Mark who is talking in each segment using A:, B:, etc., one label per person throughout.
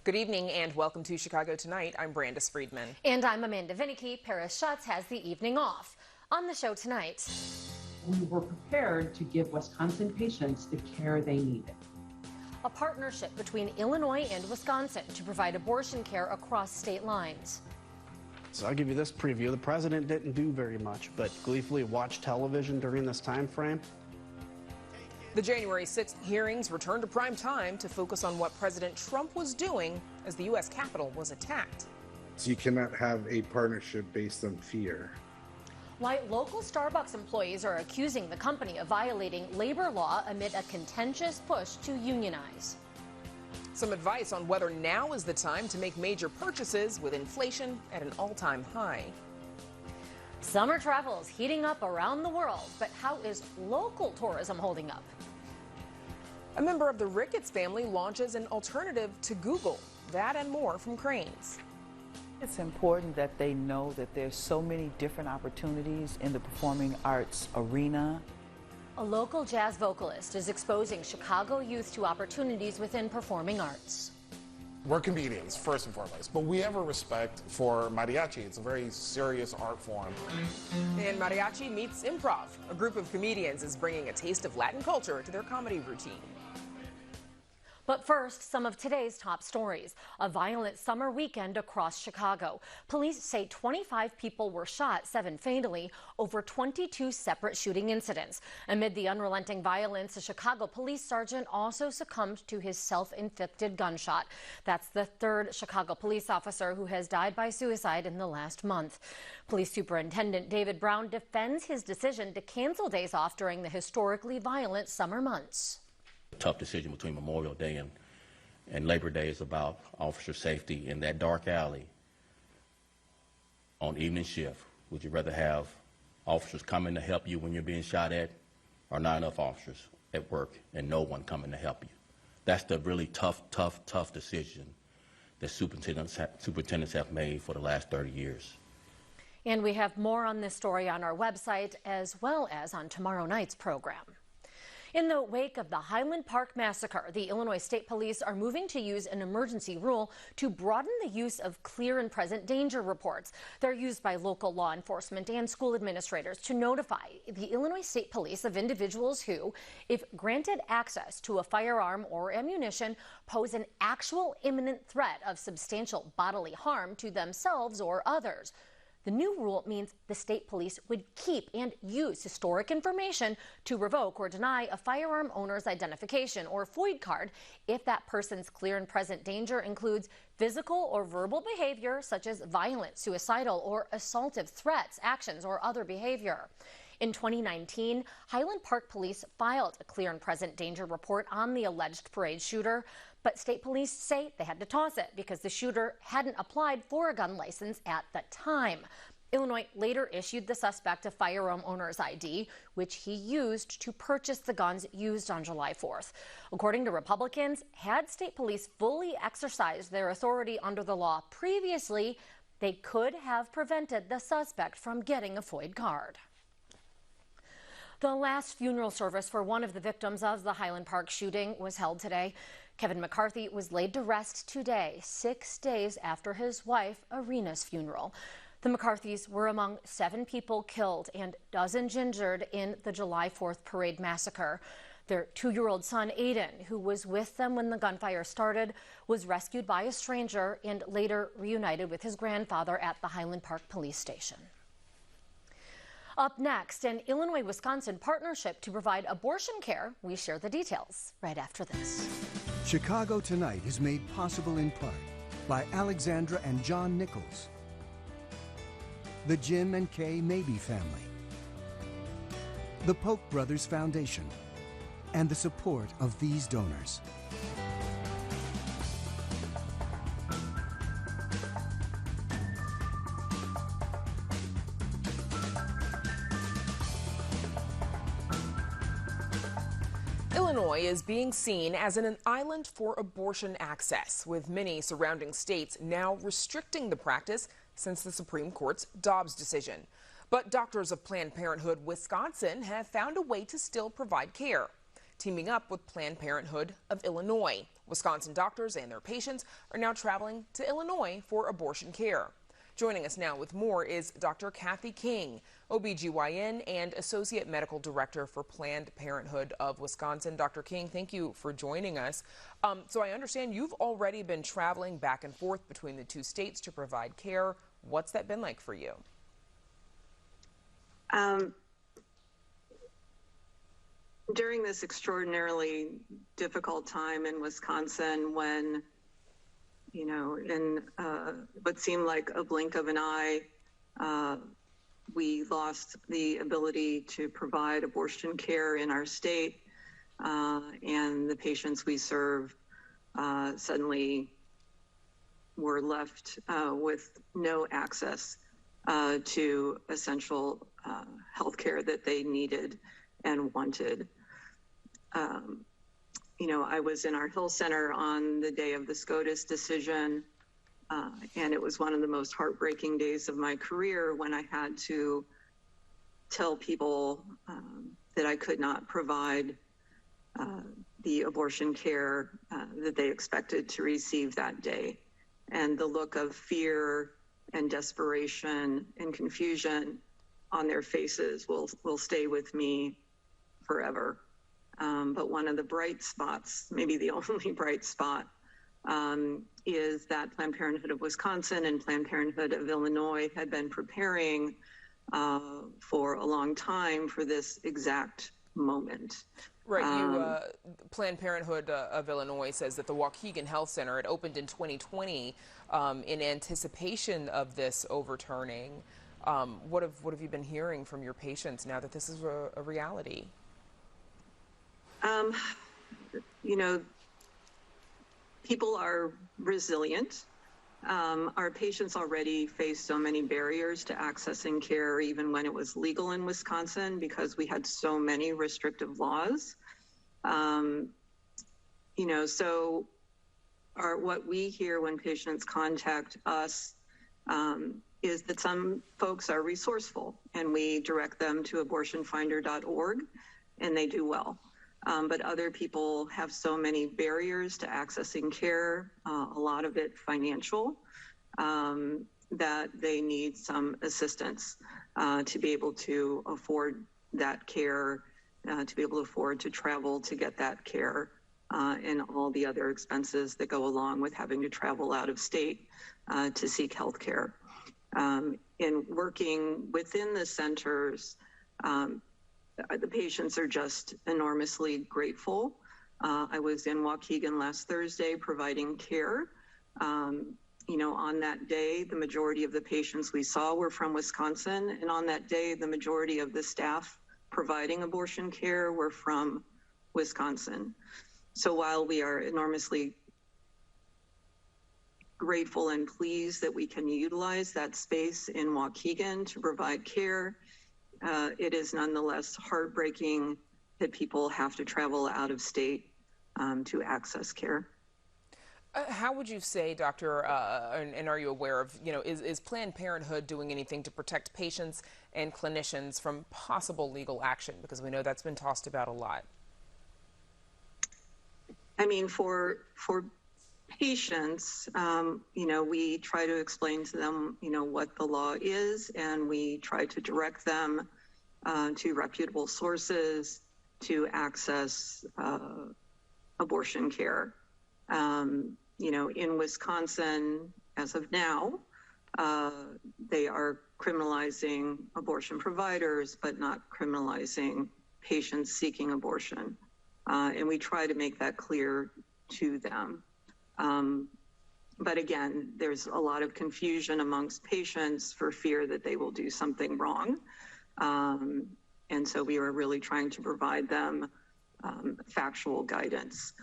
A: Good evening and welcome to Chicago Tonight. I'm Brandis Friedman.
B: And I'm Amanda Vinicky. Paris Schutz has the evening off. On the show tonight,
C: we were prepared to give Wisconsin patients the care they needed.
B: A partnership between Illinois and Wisconsin to provide abortion care across state lines.
D: So I'll give you this preview. The president didn't do very much, but gleefully watched television during this time frame.
A: The January 6th hearings returned to prime time to focus on what President Trump was doing as the U.S. Capitol was attacked.
E: So you cannot have a partnership based on fear.
B: Why local Starbucks employees are accusing the company of violating labor law amid a contentious push to unionize.
A: Some advice on whether now is the time to make major purchases with inflation at an all-time high.
B: Summer travel is heating up around the world, but how is local tourism holding up?
A: A member of the Ricketts family launches an alternative to Google. That and more from Crain's.
F: It's important that they know that there's so many different opportunities in the performing arts arena.
B: A local jazz vocalist is exposing Chicago youth to opportunities within performing arts.
G: We're comedians, first and foremost, but we have a respect for Mariachi. It's a very serious art form.
A: And Mariachi meets Improv. A group of comedians is bringing a taste of Latin culture to their comedy routine.
B: But first, some of today's top stories. A violent summer weekend across Chicago. Police say 25 people were shot, 7 fatally, over 22 separate shooting incidents. Amid the unrelenting violence, a Chicago police sergeant also succumbed to his self-inflicted gunshot. That's the 3rd Chicago police officer who has died by suicide in the last month. Police Superintendent David Brown defends his decision to cancel days off during the historically violent summer months.
H: Tough decision between Memorial Day and Labor Day is about officer safety in that dark alley on evening shift. Would you rather have officers coming to help you when you're being shot at, or not enough officers at work and no one coming to help you? That's the really tough decision that superintendents have made for the last 30 years.
B: And we have more on this story on our website as well as on tomorrow night's program. In the wake of the Highland Park massacre, the Illinois State Police are moving to use an emergency rule to broaden the use of clear and present danger reports. They're used by local law enforcement and school administrators to notify the Illinois State Police of individuals who, if granted access to a firearm or ammunition, pose an actual imminent threat of substantial bodily harm to themselves or others. The new rule means the state police would keep and use historic information to revoke or deny a firearm owner's identification or FOID card if that person's clear and present danger includes physical or verbal behavior such as violent, suicidal, or assaultive threats, actions, or other behavior. In 2019, Highland Park Police filed a clear and present danger report on the alleged parade shooter, but state police say they had to toss it because the shooter hadn't applied for a gun license at the time. Illinois later issued the suspect a firearm owner's ID, which he used to purchase the guns used on July 4th. According to Republicans, had state police fully exercised their authority under the law previously, they could have prevented the suspect from getting a FOID card. The last funeral service for one of the victims of the Highland Park shooting was held today. Kevin McCarthy was laid to rest today, 6 days after his wife, Arena's funeral. The McCarthys were among 7 people killed and dozens injured in the July 4th parade massacre. Their 2-year-old son, Aiden, who was with them when the gunfire started, was rescued by a stranger and later reunited with his grandfather at the Highland Park police station. Up next, an Illinois-Wisconsin partnership to provide abortion care. We share the details right after this.
I: Chicago Tonight is made possible in part by Alexandra and John Nichols, the Jim and Kay Mabey family, the Polk Brothers Foundation, and the support of these donors.
A: Illinois is being seen as an island for abortion access, with many surrounding states now restricting the practice since the Supreme Court's Dobbs decision. But doctors of Planned Parenthood Wisconsin have found a way to still provide care. teaming up with Planned Parenthood of Illinois. Wisconsin doctors and their patients are now traveling to Illinois for abortion care. Joining us now with more is Dr. Kathy King, OBGYN and Associate Medical Director for Planned Parenthood of Wisconsin. Dr. King, thank you for joining us. So I understand you've already been traveling back and forth between the two states to provide care. What's that been like for you?
J: During this extraordinarily difficult time in Wisconsin, when, you know, in what seemed like a blink of an eye, we lost the ability to provide abortion care in our state, and the patients we serve suddenly were left with no access to essential health care that they needed and wanted. You know, I was in our Hill Center on the day of the SCOTUS decision, and it was one of the most heartbreaking days of my career when I had to tell people that I could not provide the abortion care that they expected to receive that day. And the look of fear and desperation and confusion on their faces will stay with me forever. But one of the bright spots, maybe the only bright spot, is that Planned Parenthood of Wisconsin and Planned Parenthood of Illinois had been preparing for a long time for this exact moment.
A: Right. Planned Parenthood of Illinois says that the Waukegan Health Center, it opened in 2020 in anticipation of this overturning. What have you been hearing from your patients now that this is a reality?
J: You know, people are resilient. Our patients already face so many barriers to accessing care, even when it was legal in Wisconsin, because we had so many restrictive laws. You know, so what we hear when patients contact us is that some folks are resourceful, and we direct them to abortionfinder.org, and they do well. But other people have so many barriers to accessing care, a lot of it financial, that they need some assistance to be able to afford that care, to be able to afford to travel to get that care, and all the other expenses that go along with having to travel out of state to seek health care. In working within the centers, the patients are just enormously grateful. I was in Waukegan last Thursday providing care. You know, on that day, the majority of the patients we saw were from Wisconsin, and on that day, the majority of the staff providing abortion care were from Wisconsin. So while we are enormously grateful and pleased that we can utilize that space in Waukegan to provide care, it is nonetheless heartbreaking that people have to travel out of state to access care.
A: How would you say, Doctor, and are you aware of, you know, is Planned Parenthood doing anything to protect patients and clinicians from possible legal action? Because we know that's been tossed about a lot.
J: I mean, for patients, you know, we try to explain to them, you know, what the law is, and we try to direct them to reputable sources to access abortion care. You know, in Wisconsin, as of now, they are criminalizing abortion providers, but not criminalizing patients seeking abortion. And we try to make that clear to them. But again, there's a lot of confusion amongst patients for fear that they will do something wrong. And so we are really trying to provide them factual guidance.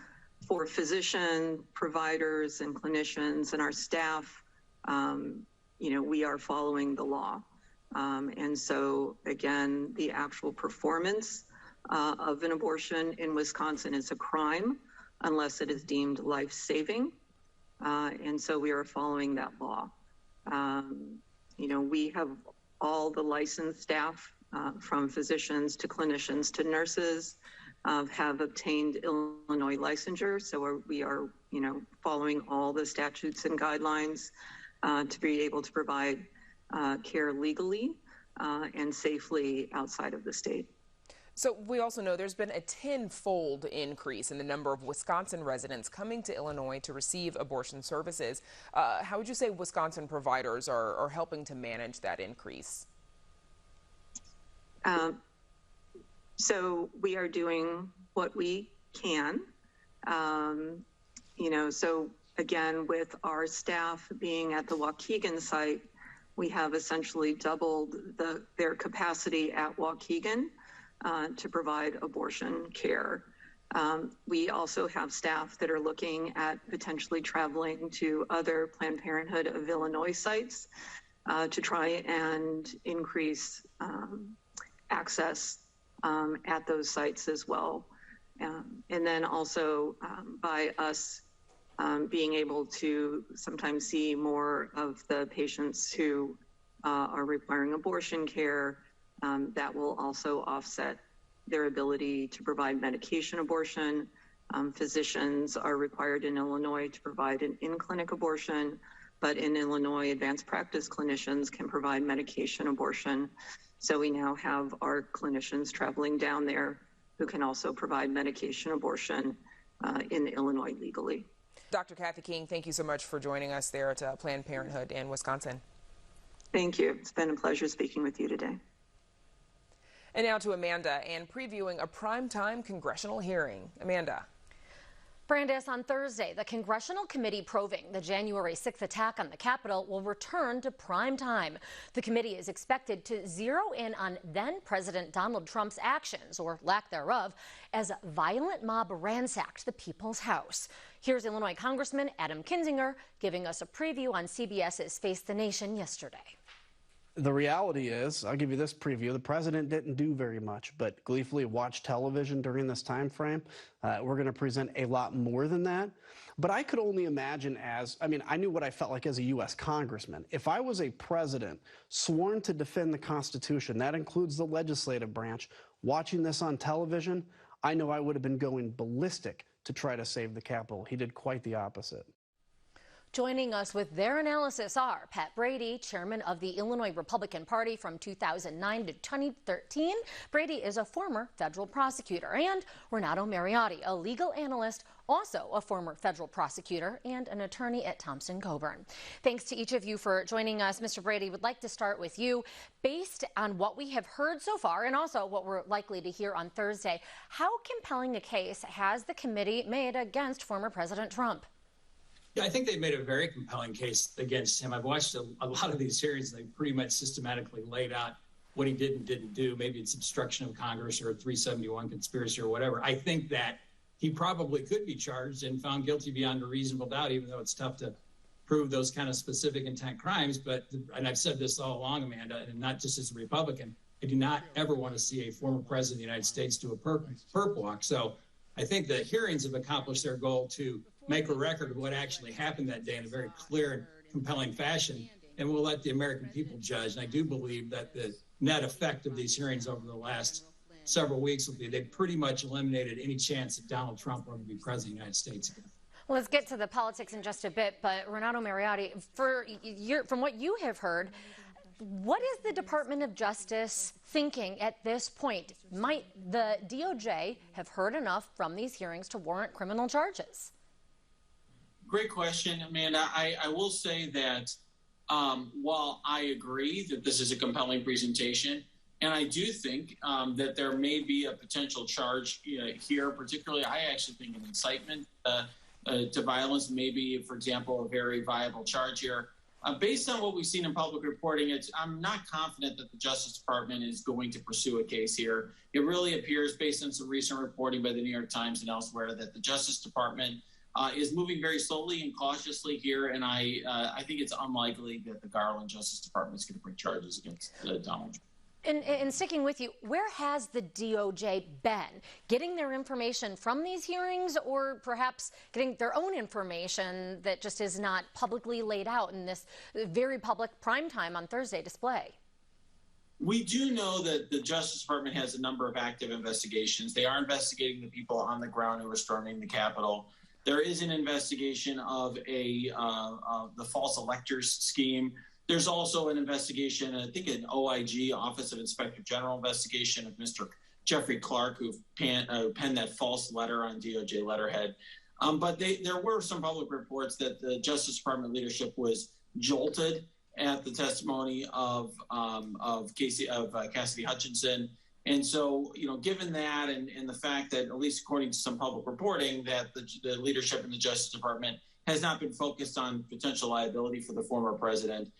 J: For physician providers and clinicians and our staff, you know, we are following the law. And so again, the actual performance of an abortion in Wisconsin is a crime unless it is deemed life-saving. And so we are following that law. You know, we have all the licensed staff, from physicians to clinicians to nurses, have obtained Illinois licensure. So we are, following all the statutes and guidelines to be able to provide care legally and safely outside of the state.
A: So we also know there's been a tenfold increase in the number of Wisconsin residents coming to Illinois to receive abortion services. How would you say Wisconsin providers are helping to manage that increase?
J: So we are doing what we can. So again, with our staff being at the Waukegan site, we have essentially doubled their capacity at Waukegan to provide abortion care. We also have staff that are looking at potentially traveling to other Planned Parenthood of Illinois sites to try and increase access at those sites as well. And then also by us being able to sometimes see more of the patients who are requiring abortion care, that will also offset their ability to provide medication abortion. Physicians are required in Illinois to provide an in-clinic abortion, but in Illinois, advanced practice clinicians can provide medication abortion. So we now have our clinicians traveling down there who can also provide medication abortion in Illinois legally.
A: Dr. Kathy King, thank you so much for joining us there at Planned Parenthood in Wisconsin.
J: Thank you. It's been a pleasure speaking with you today.
A: And now to Amanda and previewing a primetime congressional hearing. Amanda.
B: Brandis, on Thursday, the Congressional Committee probing the January 6th attack on the Capitol will return to prime time. The committee is expected to zero in on then-President Donald Trump's actions, or lack thereof, as a violent mob ransacked the People's House. Here's Illinois Congressman Adam Kinzinger giving us a preview on CBS's Face the Nation yesterday.
D: The reality is, I'll give you this preview, the president didn't do very much, but gleefully watch television during this time frame. We're going to present a lot more than that. But I could only imagine I knew what I felt like as a U.S. congressman. If I was a president sworn to defend the Constitution, that includes the legislative branch, watching this on television, I know I would have been going ballistic to try to save the Capitol. He did quite the opposite.
B: Joining us with their analysis are Pat Brady, chairman of the Illinois Republican Party from 2009 to 2013. Brady is a former federal prosecutor. And Renato Mariachi, a legal analyst, also a former federal prosecutor and an attorney at Thompson Coburn. Thanks to each of you for joining us. Mr. Brady, would like to start with you. Based on what we have heard so far and also what we're likely to hear on Thursday, how compelling a case has the committee made against former President Trump?
K: Yeah, I think they've made a very compelling case against him. I've watched a lot of these hearings. They pretty much systematically laid out what he did and didn't do. Maybe it's obstruction of Congress or a 371 conspiracy or whatever. I think that he probably could be charged and found guilty beyond a reasonable doubt, even though it's tough to prove those kind of specific intent crimes. But, and I've said this all along, Amanda, and not just as a Republican, I do not ever want to see a former president of the United States do a perp walk. So I think the hearings have accomplished their goal to make a record of what actually happened that day in a very clear and compelling fashion, and we'll let the American people judge. And I do believe that the net effect of these hearings over the last several weeks will be they pretty much eliminated any chance that Donald Trump will be president of the United States again.
B: Well, let's get to the politics in just a bit, but Renato Mariachi, from what you have heard, what is the Department of Justice thinking at this point? Might the DOJ have heard enough from these hearings to warrant criminal charges?
L: Great question, Amanda. I will say that while I agree that this is a compelling presentation, and I do think that there may be a potential charge here, particularly I actually think an incitement to violence may be, for example, a very viable charge here. Based on what we've seen in public reporting, I'm not confident that the Justice Department is going to pursue a case here. It really appears, based on some recent reporting by the New York Times and elsewhere, that the Justice Department is moving very slowly and cautiously here, and I think it's unlikely that the Garland Justice Department is going to bring charges against Donald Trump.
B: And sticking with you, where has the DOJ been? Getting their information from these hearings, or perhaps getting their own information that just is not publicly laid out in this very public primetime on Thursday display?
L: We do know that the Justice Department has a number of active investigations. They are investigating the people on the ground who are storming the Capitol. There is an investigation of the false electors scheme. There's also an investigation, I think an OIG, Office of Inspector General investigation of Mr. Jeffrey Clark, who penned that false letter on DOJ letterhead. But there were some public reports that the Justice Department leadership was jolted at the testimony of Cassidy Hutchinson. And so, given that and the fact that, at least according to some public reporting, that the leadership in the Justice Department has not been focused on potential liability for the former president,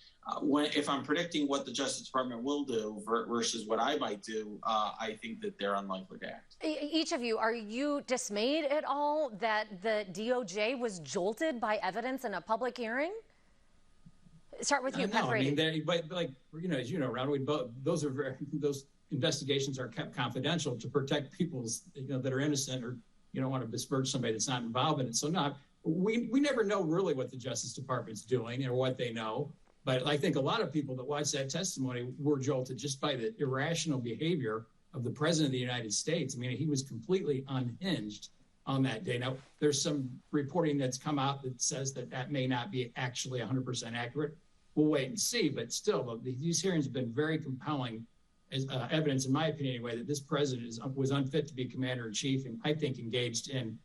L: if I'm predicting what the Justice Department will do versus what I might do, I think that they're unlikely to act.
B: Each of you, are you dismayed at all that the DOJ was jolted by evidence in a public hearing? Start with you, Pat Brady.
K: As you know, Ron, those investigations are kept confidential to protect people that are innocent, or you don't want to besmirch somebody that's not involved in it. So we never know really what the Justice Department's doing or what they know. But I think a lot of people that watched that testimony were jolted just by the irrational behavior of the President of the United States. I mean, he was completely unhinged on that day. Now, there's some reporting that's come out that says that may not be actually 100% accurate. We'll wait and see. But still, these hearings have been very compelling as evidence, in my opinion anyway, that this president was unfit to be commander-in-chief, and I think engaged in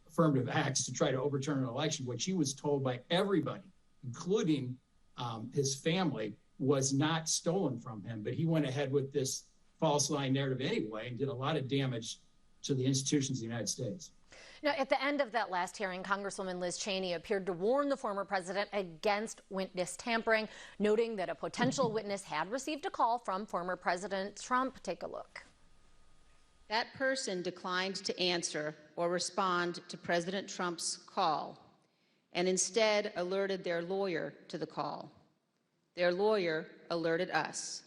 K: affirmative acts to try to overturn an election, which he was told by everybody, including his family, was not stolen from him. But he went ahead with this false line narrative anyway and did a lot of damage to the institutions of the United States.
B: Now, at the end of that last hearing, Congresswoman Liz Cheney appeared to warn the former president against witness tampering, noting that a potential witness had received a call from former President Trump. Take a look.
M: That person declined to answer or respond to President Trump's call and instead alerted their lawyer to the call. Their lawyer alerted us,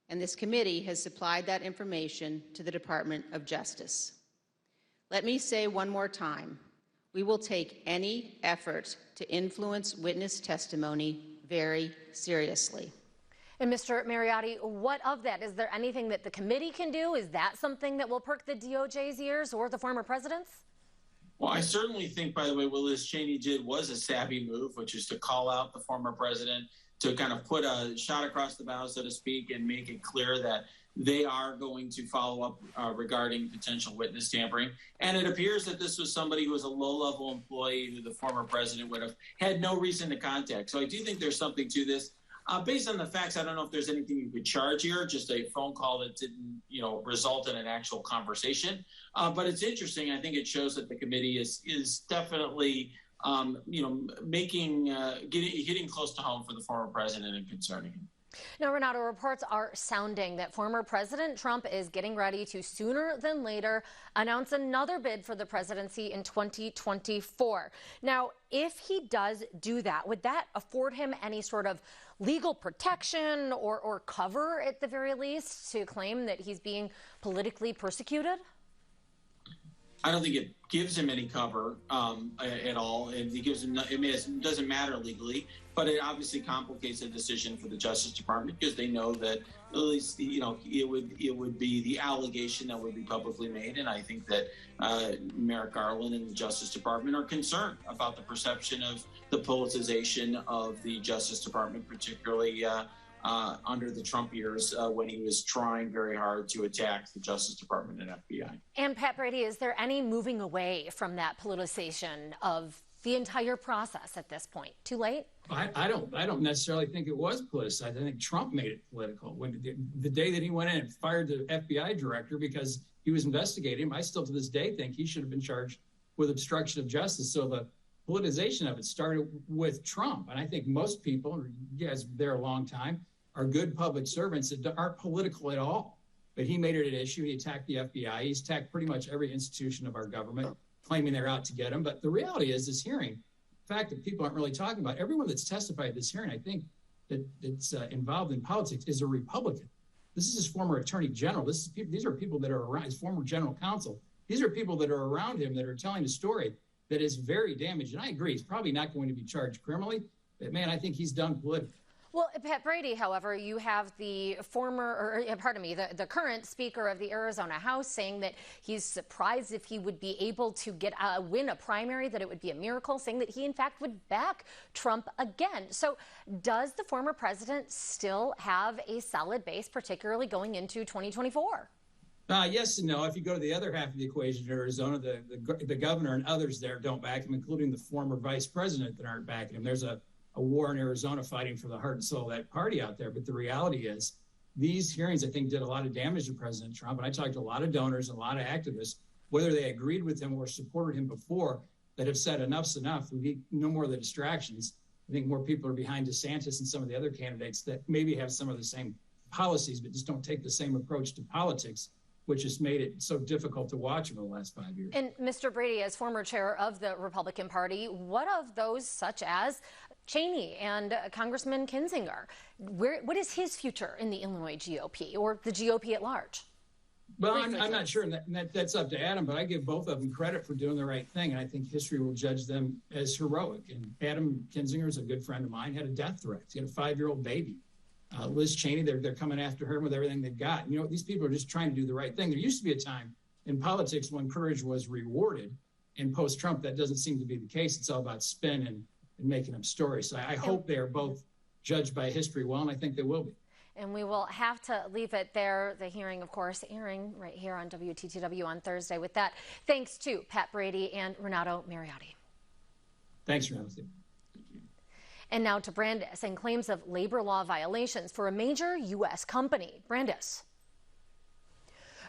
M: and this committee has supplied that information to the Department of Justice. Let me say one more time, we will take any effort to influence witness testimony very seriously.
B: And Mr. Mariachi, what of that? Is there anything that the committee can do? Is that something that will perk the DOJ's ears or the former president's?
L: Well, I certainly think, by the way, what Liz Cheney did was a savvy move, which is to call out the former president, to kind of put a shot across the bow, so to speak, and make it clear that they are going to follow up regarding potential witness tampering. And it appears that this was somebody who was a low-level employee who the former president would have had no reason to contact. So I do think there's something to this. Based on the facts, I don't know if there's anything you could charge here, just a phone call that didn't, result in an actual conversation. But it's interesting. I think it shows that the committee is definitely, hitting close to home for the former president and concerning him.
B: Now, Renato, reports are sounding that former President Trump is getting ready to sooner than later announce another bid for the presidency in 2024. Now, if he does do that, would that afford him any sort of legal protection or cover, at the very least, to claim that he's being politically persecuted?
L: I don't think it gives him any cover at all. It gives him. It doesn't matter legally, but it obviously complicates the decision for the Justice Department because they know that at least it would be the allegation that would be publicly made, and I think that Merrick Garland and the Justice Department are concerned about the perception of the politicization of the Justice Department, particularly under the Trump years when he was trying very hard to attack the Justice Department and FBI.
B: And Pat Brady, is there any moving away from that politicization of the entire process at this point? Too late?
K: I don't necessarily think it was politicized. I think Trump made it political. When the day that he went in and fired the FBI director because he was investigating him, I still to this day think he should have been charged with obstruction of justice. So the politicization of it started with Trump. And I think most people, you guys there a long time, are good public servants that aren't political at all. But he made it an issue. He attacked the FBI. He's attacked pretty much every institution of our government, claiming they're out to get him. But the reality is this hearing, the fact that people aren't really talking about, everyone that's testified at this hearing, I think, that's involved in politics is a Republican. This is his former attorney general. These are people that are around, his former general counsel. These are people that are around him that are telling a story that is very damaging. And I agree, he's probably not going to be charged criminally. But, man, I think he's done politically.
B: Well, Pat Brady, however, you have the the current Speaker of the Arizona House saying that he's surprised if he would be able to win a primary, that it would be a miracle, saying that he, in fact, would back Trump again. So does the former president still have a solid base, particularly going into 2024?
K: Yes and no. If you go to the other half of the equation in Arizona, the governor and others there don't back him, including the former vice president that aren't backing him. There's a war in Arizona fighting for the heart and soul of that party out there. But the reality is these hearings, I think, did a lot of damage to President Trump. And I talked to a lot of donors and a lot of activists, whether they agreed with him or supported him before, that have said enough's enough. We need no more of the distractions. I think more people are behind DeSantis and some of the other candidates that maybe have some of the same policies, but just don't take the same approach to politics, which has made it so difficult to watch over the last 5 years.
B: And Mr. Brady, as former chair of the Republican Party, what of those such as Cheney and Congressman Kinzinger? What is his future in the Illinois GOP or the GOP at large?
K: Well, I'm not sure, and that's up to Adam, but I give both of them credit for doing the right thing, and I think history will judge them as heroic. And Adam Kinzinger is a good friend of mine, had a death threat. He had a 5-year-old baby. Liz Cheney, they're coming after her with everything they've got. You know, these people are just trying to do the right thing. There used to be a time in politics when courage was rewarded, and post-Trump, that doesn't seem to be the case. It's all about spin and making up stories. So I hope they are both judged by history well, and I think they will be.
B: And we will have to leave it there. The hearing, of course, airing right here on WTTW on Thursday. With that, thanks to Pat Brady and Renato Mariachi.
K: Thanks, Renato.
B: And now to Brandis and claims of labor law violations for a major U.S. company. Brandis.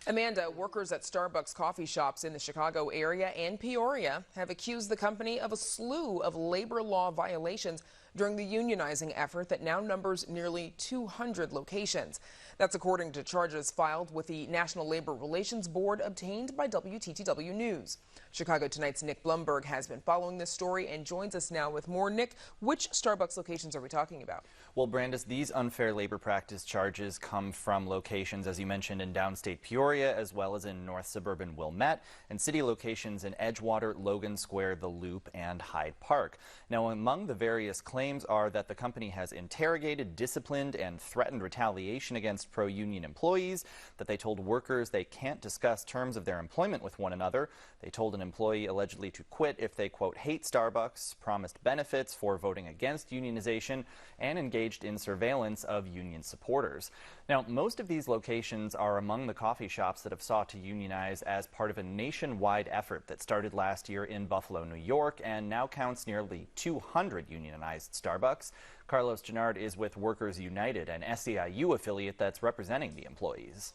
A: Amanda, workers at Starbucks coffee shops in the Chicago area and Peoria have accused the company of a slew of labor law violations during the unionizing effort that now numbers nearly 200 locations. That's according to charges filed with the National Labor Relations Board obtained by WTTW News. Chicago Tonight's Nick Blumberg has been following this story and joins us now with more. Nick, which Starbucks locations are we talking about?
N: Well, Brandis, these unfair labor practice charges come from locations, as you mentioned, in downstate Peoria, as well as in north suburban Wilmette, and city locations in Edgewater, Logan Square, The Loop, and Hyde Park. Now, among the various claims are that the company has interrogated, disciplined, and threatened retaliation against pro-union employees, that they told workers they can't discuss terms of their employment with one another. They told an employee allegedly to quit if they, quote, hate Starbucks, promised benefits for voting against unionization, and engaged in surveillance of union supporters. Now, most of these locations are among the coffee shops that have sought to unionize as part of a nationwide effort that started last year in Buffalo, New York, and now counts nearly 200 unionized Starbucks. Carlos Gennard is with Workers United, an SEIU affiliate that's representing the employees.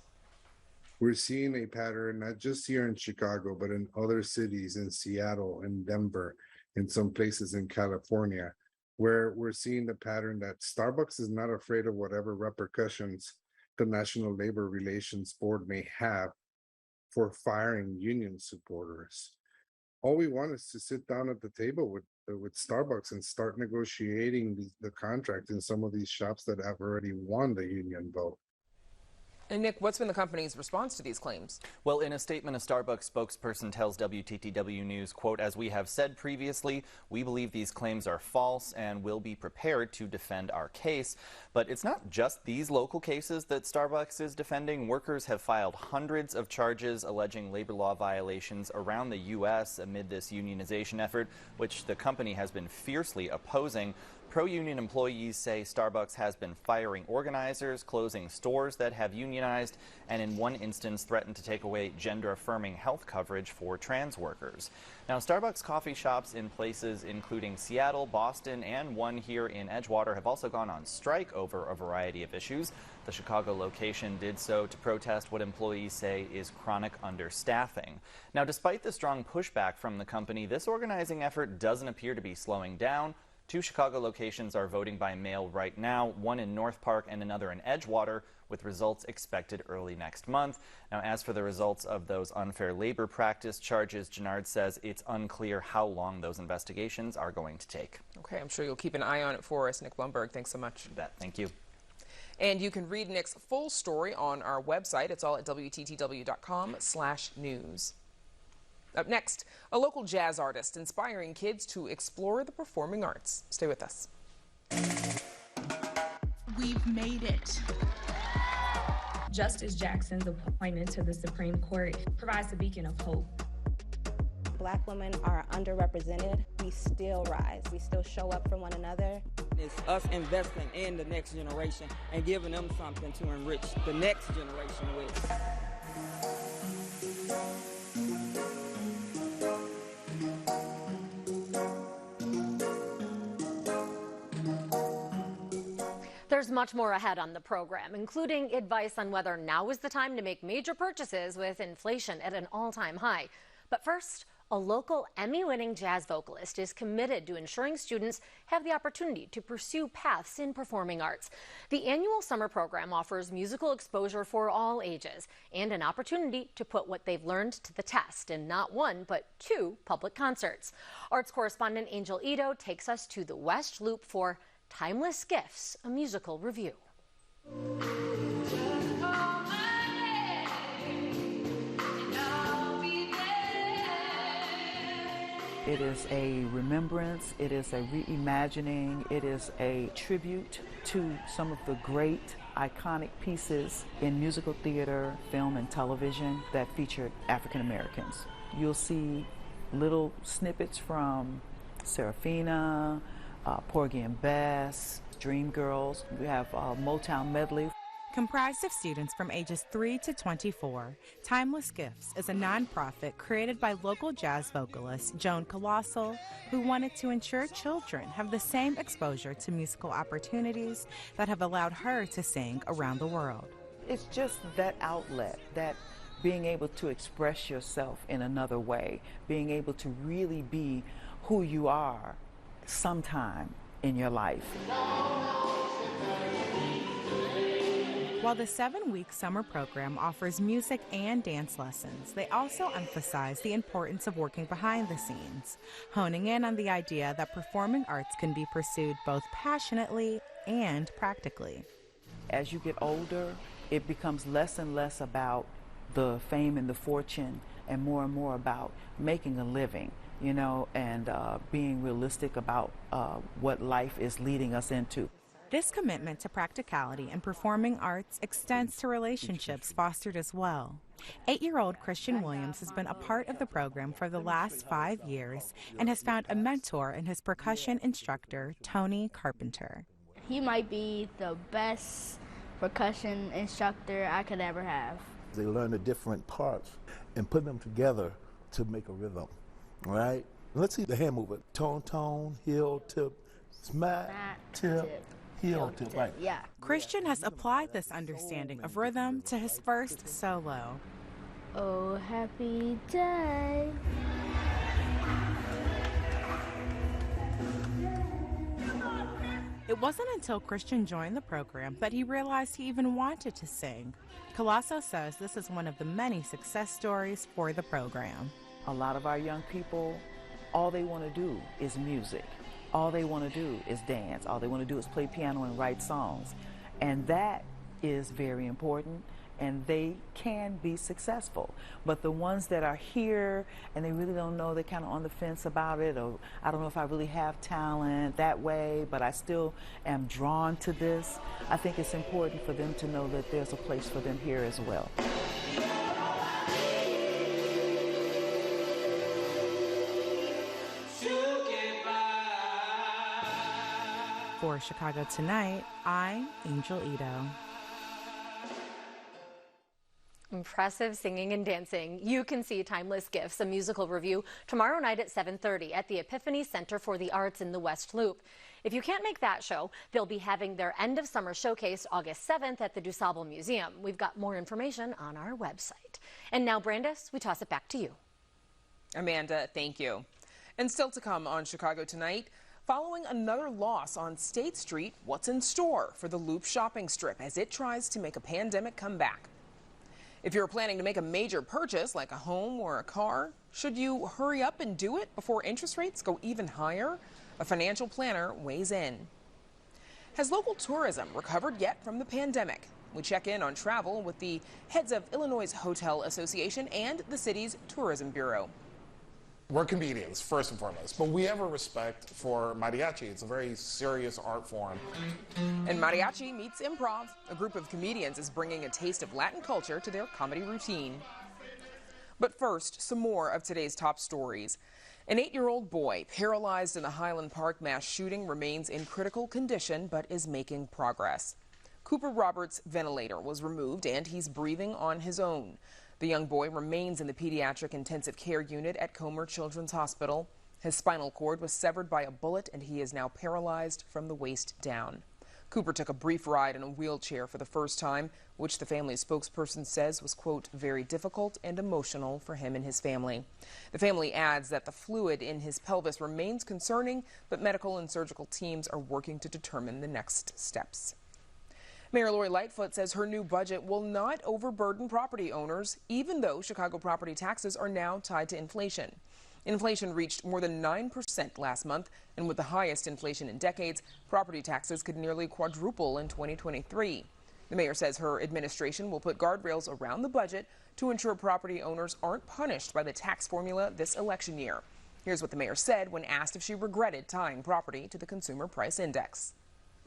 E: We're seeing a pattern, not just here in Chicago, but in other cities, in Seattle, in Denver, in some places in California, where we're seeing the pattern that Starbucks is not afraid of whatever repercussions the National Labor Relations Board may have for firing union supporters. All we want is to sit down at the table with Starbucks and start negotiating the contract in some of these shops that have already won the union vote.
A: And Nick, what's been the company's response to these claims?
N: Well, in a statement, a Starbucks spokesperson tells WTTW News, quote, as we have said previously, we believe these claims are false and will be prepared to defend our case. But it's not just these local cases that Starbucks is defending. Workers have filed hundreds of charges alleging labor law violations around the U.S. amid this unionization effort, which the company has been fiercely opposing. Pro-union employees say Starbucks has been firing organizers, closing stores that have unionized, and in one instance threatened to take away gender-affirming health coverage for trans workers. Now, Starbucks coffee shops in places including Seattle, Boston, and one here in Edgewater have also gone on strike over a variety of issues. The Chicago location did so to protest what employees say is chronic understaffing. Now, despite the strong pushback from the company, this organizing effort doesn't appear to be slowing down. 2 Chicago locations are voting by mail right now, one in North Park and another in Edgewater, with results expected early next month. Now, as for the results of those unfair labor practice charges, Gennard says it's unclear how long those investigations are going to take.
A: Okay, I'm sure you'll keep an eye on it for us. Nick Blumberg, thanks so much.
N: You bet. Thank you.
A: And you can read Nick's full story on our website. It's all at WTTW.com/news. Up next, a local jazz artist inspiring kids to explore the performing arts. Stay with us.
O: we've made it.
P: Justice Jackson's appointment to the Supreme Court provides a beacon of hope.
Q: Black women are underrepresented. We still rise. We still show up for one another.
R: It's us investing in the next generation and giving them something to enrich the next generation with.
B: There's much more ahead on the program, including advice on whether now is the time to make major purchases with inflation at an all-time high. But first, a local Emmy-winning jazz vocalist is committed to ensuring students have the opportunity to pursue paths in performing arts. The annual summer program offers musical exposure for all ages and an opportunity to put what they've learned to the test in not one, but 2 public concerts. Arts correspondent Angel Ito takes us to the West Loop for Timeless Gifts, a musical review.
F: It is a remembrance, it is a reimagining, it is a tribute to some of the great iconic pieces in musical theater, film, and television that featured African Americans. You'll see little snippets from Serafina, Porgy and Bess, Dreamgirls. We have a Motown medley.
S: Comprised of students from ages 3 to 24, Timeless Gifts is a nonprofit created by local jazz vocalist Joan Colossal, who wanted to ensure children have the same exposure to musical opportunities that have allowed her to sing around the world.
F: It's just that outlet, that being able to express yourself in another way, being able to really be who you are sometime in your life.
S: While the 7-week summer program offers music and dance lessons, they also emphasize the importance of working behind the scenes, honing in on the idea that performing arts can be pursued both passionately and practically.
F: As you get older, it becomes less and less about the fame and the fortune and more about making a living, you know, and being realistic about what life is leading us into.
S: This commitment to practicality and performing arts extends to relationships fostered as well. 8-year-old Christian Williams has been a part of the program for the last 5 years and has found a mentor in his percussion instructor, Tony Carpenter.
T: He might be the best percussion instructor I could ever have.
U: They learn the different parts and put them together to make a rhythm, right? Let's see the hand movement. Tone, tone, heel, tip, smack, tip. Heel tip, right.
T: Yeah.
S: Christian has applied this understanding of rhythm to his first solo.
T: Oh, happy day.
S: It wasn't until Christian joined the program that he realized he even wanted to sing. Colosso says this is one of the many success stories for the program.
F: A lot of our young people, all they want to do is music. All they want to do is dance. All they want to do is play piano and write songs. And that is very important, and they can be successful. But the ones that are here and they really don't know, they're kind of on the fence about it, or I don't know if I really have talent that way, but I still am drawn to this. I think it's important for them to know that there's a place for them here as well.
S: For Chicago Tonight, I'm Angel Ito.
B: Impressive singing and dancing. You can see Timeless Gifts, a musical review, tomorrow night at 7:30 at the Epiphany Center for the Arts in the West Loop. If you can't make that show, they'll be having their end of summer showcase August 7th at the DuSable Museum. We've got more information on our website. And now, Brandis, we toss it back to you.
A: Amanda, thank you. And still to come on Chicago Tonight, following another loss on State Street, what's in store for the Loop shopping strip as it tries to make a pandemic comeback? If you're planning to make a major purchase like a home or a car, should you hurry up and do it before interest rates go even higher? A financial planner weighs in. Has local tourism recovered yet from the pandemic? We check in on travel with the heads of Illinois' Hotel Association and the city's Tourism Bureau.
G: We're comedians, first and foremost, but we have a respect for mariachi. It's a very serious art form.
A: And Mariachi meets Improv. A group of comedians is bringing a taste of Latin culture to their comedy routine. But first, some more of today's top stories. An 8-year-old boy paralyzed in the Highland Park mass shooting remains in critical condition but is making progress. Cooper Roberts' ventilator was removed and he's breathing on his own. The young boy remains in the pediatric intensive care unit at Comer Children's Hospital. His spinal cord was severed by a bullet and he is now paralyzed from the waist down. Cooper took a brief ride in a wheelchair for the first time, which the family's spokesperson says was, quote, very difficult and emotional for him and his family. The family adds that the fluid in his pelvis remains concerning, but medical and surgical teams are working to determine the next steps. Mayor Lori Lightfoot says her new budget will not overburden property owners, even though Chicago property taxes are now tied to inflation. Inflation reached more than 9% last month, and with the highest inflation in decades, property taxes could nearly quadruple in 2023. The mayor says her administration will put guardrails around the budget to ensure property owners aren't punished by the tax formula this election year. Here's what the mayor said when asked if she regretted tying property to the Consumer Price Index.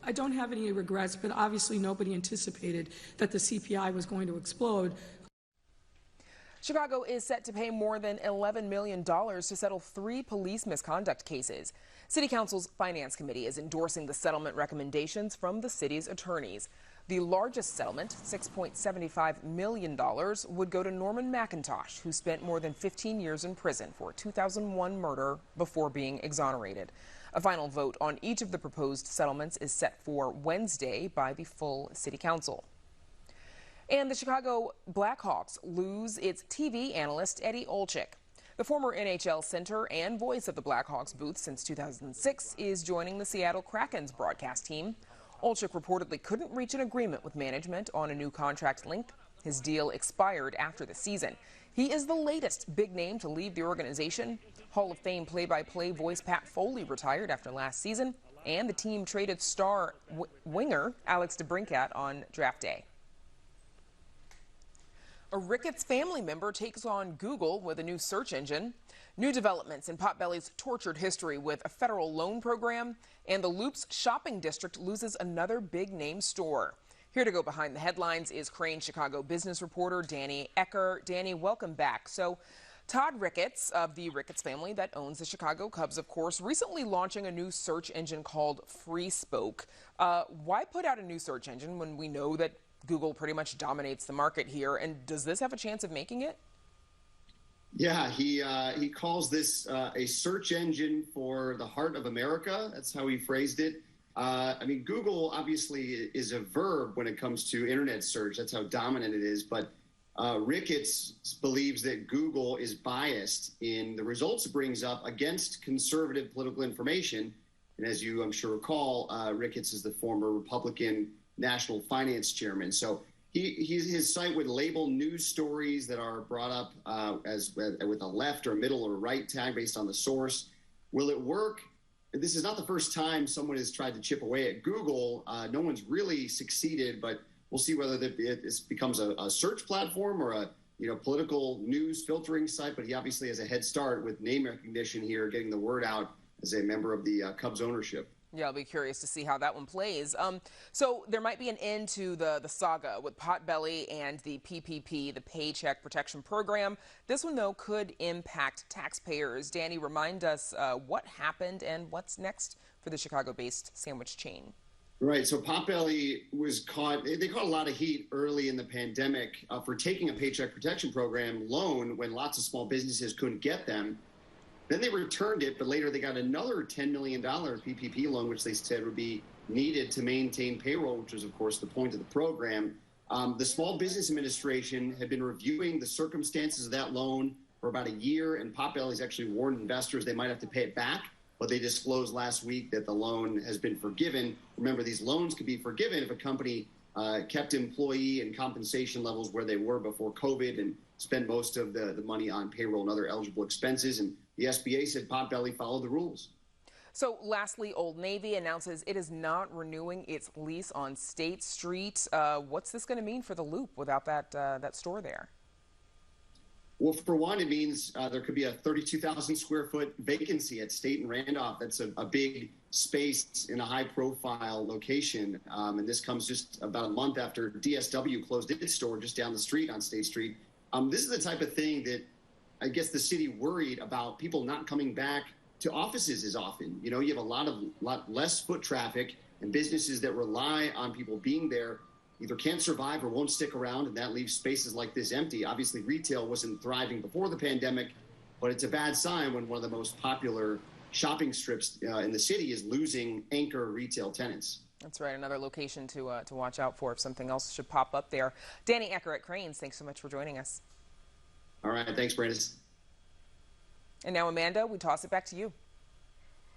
O: I don't have any regrets, but obviously nobody anticipated that the CPI was going to explode.
A: Chicago is set to pay more than $11 million to settle 3 police misconduct cases. City Council's Finance Committee is endorsing the settlement recommendations from the city's attorneys. The largest settlement, $6.75 million, would go to Norman McIntosh, who spent more than 15 years in prison for a 2001 murder before being exonerated. A final vote on each of the proposed settlements is set for Wednesday by the full City Council. And the Chicago Blackhawks lose its TV analyst, Eddie Olczyk. The former NHL center and voice of the Blackhawks booth since 2006 is joining the Seattle Kraken's broadcast team. Olczyk reportedly couldn't reach an agreement with management on a new contract length. His deal expired after the season. He is the latest big name to leave the organization. Hall of Fame play-by-play voice Pat Foley retired after last season, and the team traded star winger Alex DeBrincat on draft day. A Ricketts family member takes on Google with a new search engine. New developments in Potbelly's tortured history with a federal loan program, and the Loop's shopping district loses another big-name store. Here to go behind the headlines is Crain Chicago business reporter Danny Ecker. Danny, welcome back. So, Todd Ricketts of the Ricketts family that owns the Chicago Cubs, of course, recently launching a new search engine called FreeSpoke. Why put out a new search engine when we know that Google pretty much dominates the market here? And does this have a chance of making it?
V: Yeah, he calls this a search engine for the heart of America. That's how he phrased it. I mean, Google obviously is a verb when it comes to internet search. That's how dominant it is. But Ricketts believes that Google is biased in the results it brings up against conservative political information. And as you, I'm sure, recall, Ricketts is the former Republican national finance chairman. So his site would label news stories that are brought up as with a left or middle or right tag based on the source. Will it work? This is not the first time someone has tried to chip away at Google. No one's really succeeded, but we'll see whether this becomes a search platform or a political news filtering site. But he obviously has a head start with name recognition here, getting the word out as a member of the Cubs ownership.
A: Yeah, I'll be curious to see how that one plays. So there might be an end to the saga with Potbelly and the PPP, the Paycheck Protection Program. This one, though, could impact taxpayers. Danny, remind us what happened and what's next for the Chicago-based sandwich chain.
V: Right. So Potbelly was caught. They caught a lot of heat early in the pandemic for taking a Paycheck Protection Program loan when lots of small businesses couldn't get them. Then they returned it, but later they got another $10 million PPP loan, which they said would be needed to maintain payroll, which was, of course, the point of the program. The Small Business Administration had been reviewing the circumstances of that loan for about a year, and Potbelly's actually warned investors they might have to pay it back, but they disclosed last week that the loan has been forgiven. Remember, these loans could be forgiven if a company kept employee and compensation levels where they were before COVID and spent most of the money on payroll and other eligible expenses. And the SBA said Potbelly followed the rules.
A: So lastly, Old Navy announces it is not renewing its lease on State Street. What's this going to mean for the Loop without that store there?
V: Well, for one, it means there could be a 32,000 square foot vacancy at State and Randolph. That's a big space in a high profile location. And this comes just about a month after DSW closed its store just down the street on State Street. This is the type of thing that I guess the city worried about people not coming back to offices as often. You know, you have a lot less foot traffic, and businesses that rely on people being there either can't survive or won't stick around, and that leaves spaces like this empty. Obviously, retail wasn't thriving before the pandemic, but it's a bad sign when one of the most popular shopping strips in the city is losing anchor retail tenants.
A: That's right. Another location to watch out for if something else should pop up there. Danny Ecker at Crain, thanks so much for joining us.
V: All right. Thanks, Brandis.
A: And now, Amanda, we toss it back to you.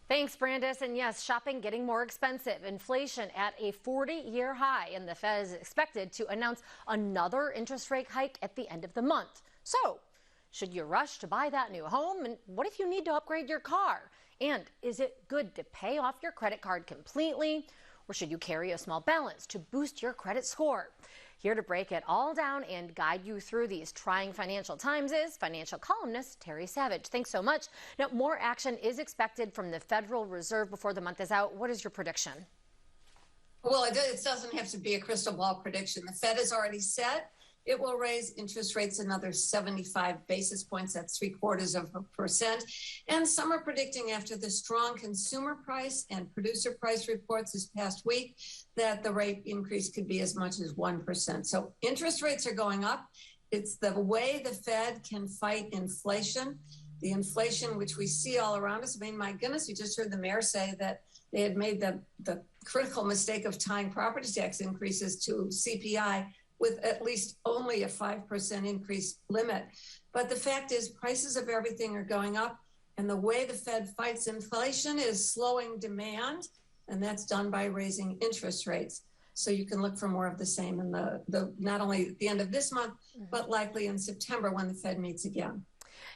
B: Thanks, Brandis. And yes, shopping getting more expensive. Inflation at a 40-year high, and the Fed is expected to announce another interest rate hike at the end of the month. So, should you rush to buy that new home? And what if you need to upgrade your car? And is it good to pay off your credit card completely? Or should you carry a small balance to boost your credit score? Here to break it all down and guide you through these trying financial times is financial columnist Terry Savage. Thanks so much. Now, more action is expected from the Federal Reserve before the month is out. What is your prediction?
C: Well, it doesn't have to be a crystal ball prediction. The Fed has already said it will raise interest rates another 75 basis points. That's 0.75%. And some are predicting after the strong consumer price and producer price reports this past week that the rate increase could be as much as 1%. So interest rates are going up. It's the way the Fed can fight inflation. The inflation which we see all around us. I mean, my goodness, you just heard the mayor say that they had made the critical mistake of tying property tax increases to CPI with at least only a 5% increase limit. But the fact is prices of everything are going up, and the way the Fed fights inflation is slowing demand, and that's done by raising interest rates. So you can look for more of the same in the not only at the end of this month, but likely in September when the Fed meets again.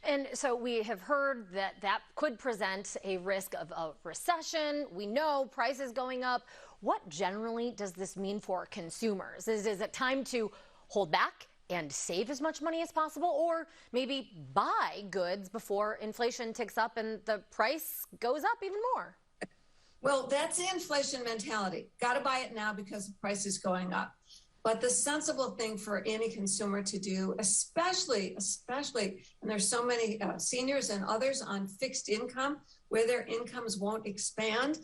B: And so we have heard that could present a risk of a recession. We know prices going up. What generally does this mean for consumers? Is it time to hold back and save as much money as possible, or maybe buy goods before inflation ticks up and the price goes up even more?
C: Well, that's the inflation mentality. Got to buy it now because the price is going up. But the sensible thing for any consumer to do, especially, and there's so many seniors and others on fixed income where their incomes won't expand,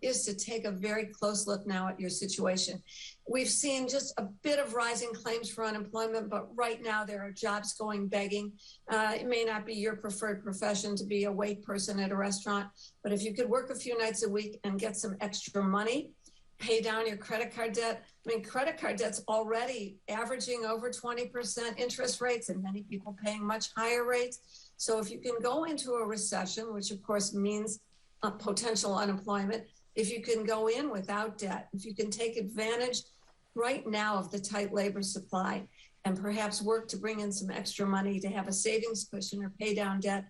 C: is to take a very close look now at your situation. We've seen just a bit of rising claims for unemployment, but right now there are jobs going begging. It may not be your preferred profession to be a wait person at a restaurant, but if you could work a few nights a week and get some extra money, pay down your credit card debt. I mean, credit card debt's already averaging over 20% interest rates, and many people paying much higher rates. So if you can go into a recession, which of course means potential unemployment, if you can go in without debt, if you can take advantage right now of the tight labor supply and perhaps work to bring in some extra money to have a savings cushion or pay down debt,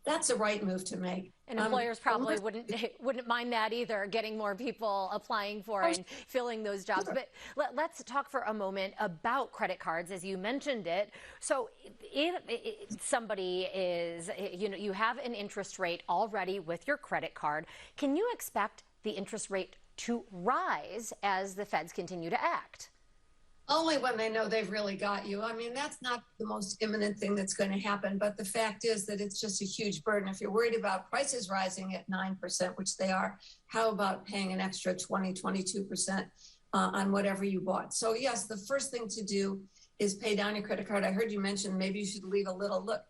C: that's the right move to make.
B: And employers probably wouldn't mind that either, getting more people applying for and filling those jobs. But let's talk for a moment about credit cards, as you mentioned it. So if somebody is, you have an interest rate already with your credit card, can you expect the interest rate to rise as the feds continue to act?
C: Only when they know they've really got you. I mean, that's not the most imminent thing that's going to happen, but the fact is that it's just a huge burden. If you're worried about prices rising at 9%, which they are, how about paying an extra 22% on whatever you bought? So yes, the first thing to do is pay down your credit card. I heard you mention maybe you should leave a little. Look,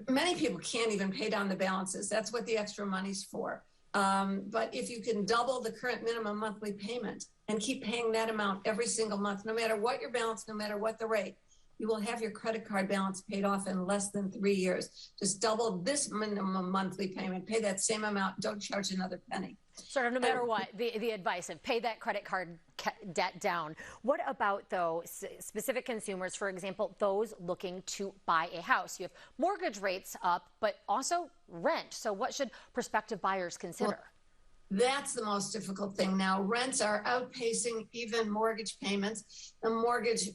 C: many people can't even pay down the balances. That's what the extra money's for. But if you can double the current minimum monthly payment and keep paying that amount every single month, no matter what your balance, no matter what the rate, you will have your credit card balance paid off in less than 3 years. Just double this minimum monthly payment, pay that same amount, don't charge another penny.
B: Sort of no matter what, the advice of pay that credit card debt down. What about, though, specific consumers, for example, those looking to buy a house? You have mortgage rates up, but also rent. So what should prospective buyers consider?
C: That's the most difficult thing now. Rents are outpacing even mortgage payments. The mortgage,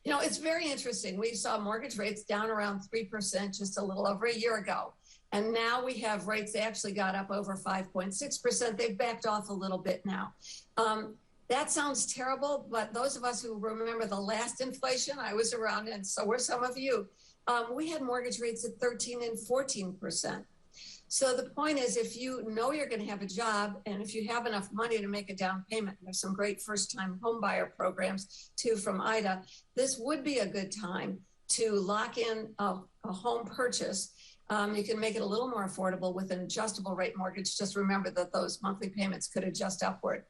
C: it's very interesting. We saw mortgage rates down around 3% just a little over a year ago. And now we have rates, they actually got up over 5.6%. They've backed off a little bit now. That sounds terrible, but those of us who remember the last inflation, I was around, and so were some of you, we had mortgage rates at 13 and 14%. So the point is, if you know you're going to have a job, and if you have enough money to make a down payment, there's some great first-time home buyer programs too from IDA. This would be a good time to lock in a home purchase. You can make it a little more affordable with an adjustable rate mortgage. Just remember that those monthly payments could adjust upward.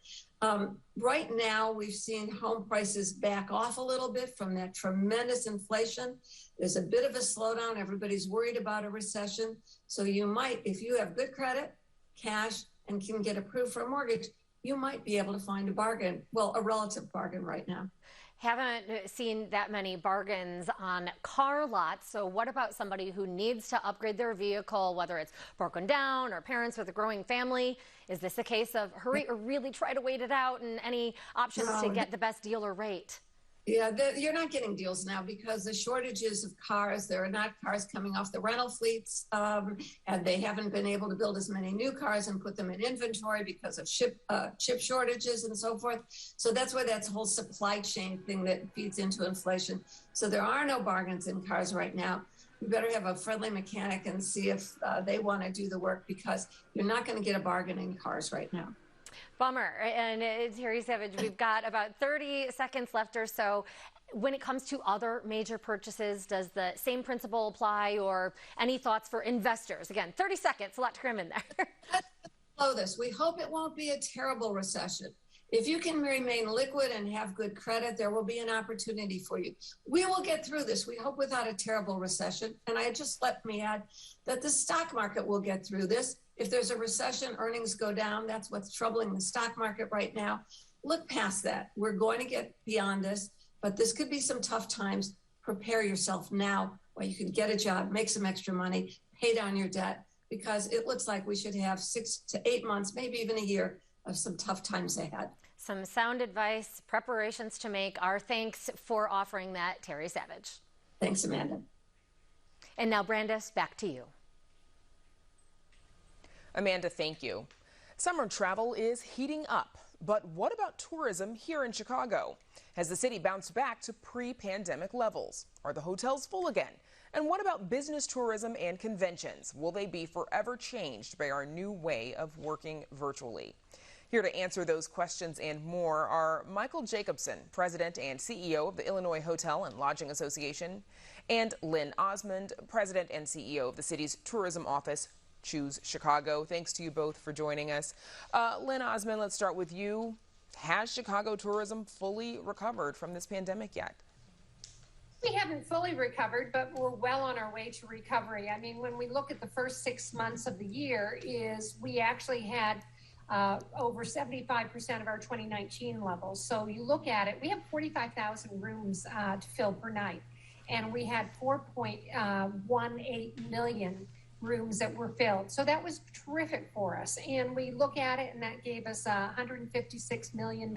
C: Right now, we've seen home prices back off a little bit from that tremendous inflation. There's a bit of a slowdown. Everybody's worried about a recession. So you might, if you have good credit, cash, and can get approved for a mortgage, you might be able to find a bargain, well, a relative bargain right now.
B: Haven't seen that many bargains on car lots. So what about somebody who needs to upgrade their vehicle, whether it's broken down or parents with a growing family? Is this a case of hurry or really try to wait it out, and any options to get the best deal or rate?
C: Yeah, you're not getting deals now because the shortages of cars, there are not cars coming off the rental fleets, and they haven't been able to build as many new cars and put them in inventory because of chip shortages and so forth. So that's why that's whole supply chain thing that feeds into inflation. So there are no bargains in cars right now. You better have a friendly mechanic and see if they want to do the work, because you're not going to get a bargain in cars right now.
B: Bummer. And Terry Savage, we've got about 30 seconds left or so. When it comes to other major purchases, does the same principle apply, or any thoughts for investors? Again, 30 seconds, a lot to cram in there.
C: Let's slow this. We hope it won't be a terrible recession. If you can remain liquid and have good credit, there will be an opportunity for you. We will get through this. We hope without a terrible recession. And let me add that the stock market will get through this. If there's a recession, earnings go down. That's what's troubling the stock market right now. Look past that. We're going to get beyond this, but this could be some tough times. Prepare yourself now while you can get a job, make some extra money, pay down your debt, because it looks like we should have 6 to 8 months, maybe even a year of some tough times ahead.
B: Some sound advice, preparations to make. Our thanks for offering that, Terry Savage.
C: Thanks, Amanda.
B: And now, Brandis, back to you.
A: Amanda, thank you. Summer travel is heating up, but what about tourism here in Chicago? Has the city bounced back to pre-pandemic levels? Are the hotels full again? And what about business tourism and conventions? Will they be forever changed by our new way of working virtually? Here to answer those questions and more are Michael Jacobson, President and CEO of the Illinois Hotel and Lodging Association, and Lynn Osmond, President and CEO of the city's tourism office, Choose Chicago. Thanks to you both for joining us. Lynn Osmond, let's start with you. Has Chicago tourism fully recovered from this pandemic yet?
H: We haven't fully recovered, but we're well on our way to recovery. I mean, when we look at the first 6 months of the year, we actually had over 75% of our 2019 levels. So you look at it, we have 45,000 rooms to fill per night, and we had 4.18 million rooms that were filled. So that was terrific for us. And we look at it, and that gave us $156 million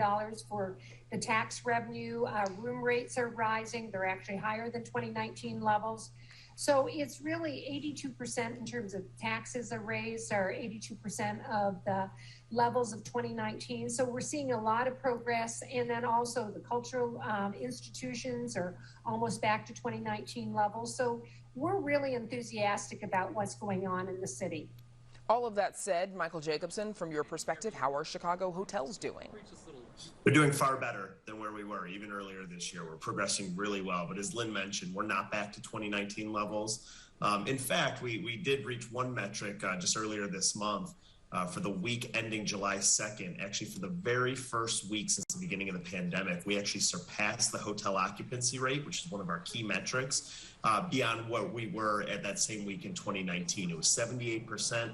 H: for the tax revenue. Room rates are rising. They're actually higher than 2019 levels. So it's really 82% in terms of taxes are raised, or 82% of the levels of 2019. So we're seeing a lot of progress. And then also the cultural institutions are almost back to 2019 levels. So we're really enthusiastic about what's going on in the city.
A: All of that said, Michael Jacobson, from your perspective, how are Chicago hotels doing?
I: They're doing far better than where we were even earlier this year. We're progressing really well. But as Lynn mentioned, we're not back to 2019 levels. In fact, we did reach one metric just earlier this month. For the week ending July 2nd, actually for the very first week since the beginning of the pandemic, we actually surpassed the hotel occupancy rate, which is one of our key metrics, beyond what we were at that same week in 2019. It was 78%